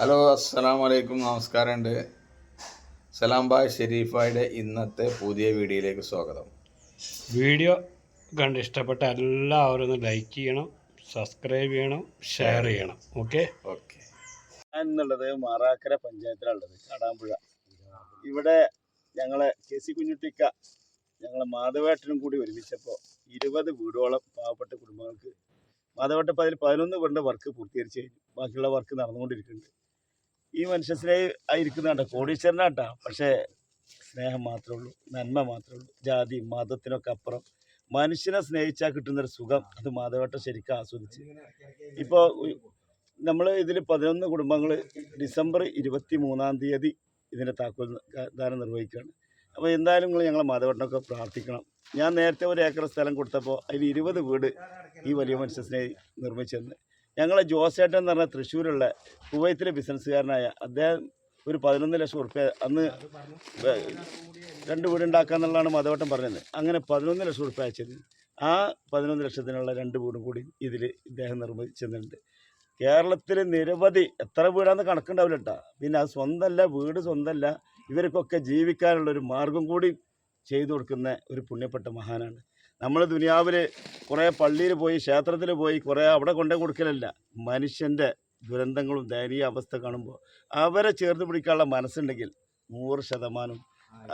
Hello, അസ്സലാമു അലൈക്കും. നമസ്കാരമുണ്ട്. സലാം ബായ് ഷെരീഫായുടെ ഇന്നത്തെ പുതിയ വീഡിയോയിലേക്ക് സ്വാഗതം. വീഡിയോ കണ്ട് ഇഷ്ടപ്പെട്ട എല്ലാവരും ഒന്ന് ലൈക്ക് ചെയ്യണം, സബ്സ്ക്രൈബ് ചെയ്യണം, ഷെയർ ചെയ്യണം. ഓക്കെ. എന്നുള്ളത് മാറാക്കര പഞ്ചായത്തിലുള്ളത് കാടാമ്പുഴ. ഇവിടെ ഞങ്ങളെ കെ.സി. കുഞ്ഞുട്ടിക്ക ഞങ്ങളെ മാധവേട്ടനും കൂടി ഒരുമിച്ചപ്പോൾ 20 വീടോളം പാവപ്പെട്ട കുടുംബങ്ങൾക്ക് മാധവേട്ടൻ അതിൽ 11 വീടിൻ്റെ വർക്ക് പൂർത്തീകരിച്ച് കഴിഞ്ഞു. ബാക്കിയുള്ള വർക്ക് നടന്നുകൊണ്ടിരിക്കുന്നുണ്ട്. ഈ മനുഷ്യ സ്നേഹിരിക്കുന്നുണ്ട്, കോടീശ്വരനാട്ടാ. പക്ഷേ സ്നേഹം മാത്രമേ ഉള്ളൂ, നന്മ മാത്രമേ ഉള്ളൂ. ജാതി മതത്തിനൊക്കെ അപ്പുറം മനുഷ്യനെ സ്നേഹിച്ചാൽ കിട്ടുന്നൊരു സുഖം അത് മാധവേട്ടൻ ശരിക്കും ആസ്വദിച്ച്. ഇപ്പോൾ നമ്മൾ ഇതിൽ 11 കുടുംബങ്ങൾ ഡിസംബർ 23-ാം തീയതി ഇതിൻ്റെ താക്കോൽ ദാനം നിർവഹിക്കുകയാണ്. അപ്പോൾ എന്തായാലും നിങ്ങൾ ഞങ്ങളെ മാധവേട്ടനൊക്കെ പ്രാർത്ഥിക്കണം. ഞാൻ നേരത്തെ 1 ഏക്കർ സ്ഥലം കൊടുത്തപ്പോൾ അതിൽ 20 വീട് ഈ വലിയ മനുഷ്യ സ്നേഹി നിർമ്മിച്ചെന്ന്. ഞങ്ങളെ ജോസേട്ടൻ എന്ന് പറഞ്ഞാൽ തൃശ്ശൂരുള്ള കുവൈത്തിലെ ബിസിനസ്സുകാരനായ അദ്ദേഹം ഒരു 11 ലക്ഷം ഉറുപ്പ്യ അന്ന് 2 വീടുണ്ടാക്കാന്നുള്ളതാണ് മാധവേട്ടൻ പറഞ്ഞത്. അങ്ങനെ 11 ലക്ഷം ഉറുപ്പ്യ അയച്ചത്. ആ 11 ലക്ഷത്തിനുള്ള 2 വീടും കൂടി ഇതിൽ ഇദ്ദേഹം നിർമ്മിച്ചെന്നുണ്ട്. കേരളത്തിൽ നിരവധി എത്ര വീടാണെന്ന് കണക്കുണ്ടാവില്ല കേട്ടോ. പിന്നെ അത് സ്വന്തമല്ല, വീട് സ്വന്തമല്ല, ഇവർക്കൊക്കെ ജീവിക്കാനുള്ളൊരു മാർഗം കൂടി ചെയ്തു കൊടുക്കുന്ന ഒരു പുണ്യപ്പെട്ട മഹാനാണ്. നമ്മൾ ദുനിയാവിൽ കുറേ പള്ളിയിൽ പോയി ക്ഷേത്രത്തിൽ പോയി കുറേ അവിടെ കൊണ്ടേ കൊടുക്കലല്ല, മനുഷ്യൻ്റെ ദുരന്തങ്ങളും ദയനീയ അവസ്ഥ കാണുമ്പോൾ അവരെ ചേർത്ത് പിടിക്കാനുള്ള മനസ്സുണ്ടെങ്കിൽ 100%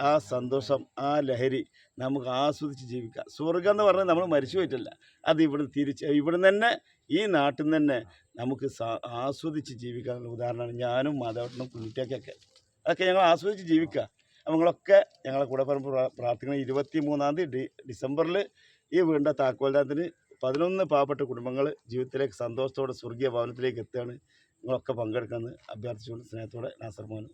ആ സന്തോഷം, ആ ലഹരി നമുക്ക് ആസ്വദിച്ച് ജീവിക്കാം. സ്വർഗം എന്ന് പറഞ്ഞാൽ നമ്മൾ മരിച്ചു പോയിട്ടില്ല, അത് ഇവിടുന്ന് തന്നെ ഈ നാട്ടിൽ നിന്ന് തന്നെ നമുക്ക് ആസ്വദിച്ച് ജീവിക്കാനുള്ള ഉദാഹരണമാണ് ഞാനും മാധവേട്ടനും കുഞ്ഞിറ്റേക്കൊക്കെ. അതൊക്കെ ഞങ്ങൾ ആസ്വദിച്ച് ജീവിക്കുക. അപ്പോൾ നിങ്ങളൊക്കെ ഞങ്ങളെ കൂടെ പ്രാർത്ഥിക്കണം. 23-ാം തീയതി ഡിസംബറിൽ ഈ വീടിൻ്റെ താക്കോൽദാനത്തിന് 11 പാവപ്പെട്ട കുടുംബങ്ങൾ ജീവിതത്തിലേക്ക് സന്തോഷത്തോടെ സ്വർഗീയ ഭവനത്തിലേക്ക് എത്തുകയാണ്. നിങ്ങളൊക്കെ പങ്കെടുക്കാമെന്ന് അഭ്യർത്ഥിച്ചുകൊണ്ട് സ്നേഹത്തോടെ നാസർ മോൻ.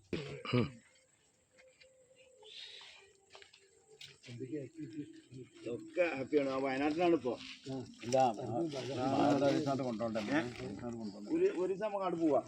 ഒക്കെ ഹാപ്പിയാണ്. ആ വയനാട്ടിലാണ് ഇപ്പോൾ. ഒരു ദിവസം നമുക്ക് അവിടെ പോവാം.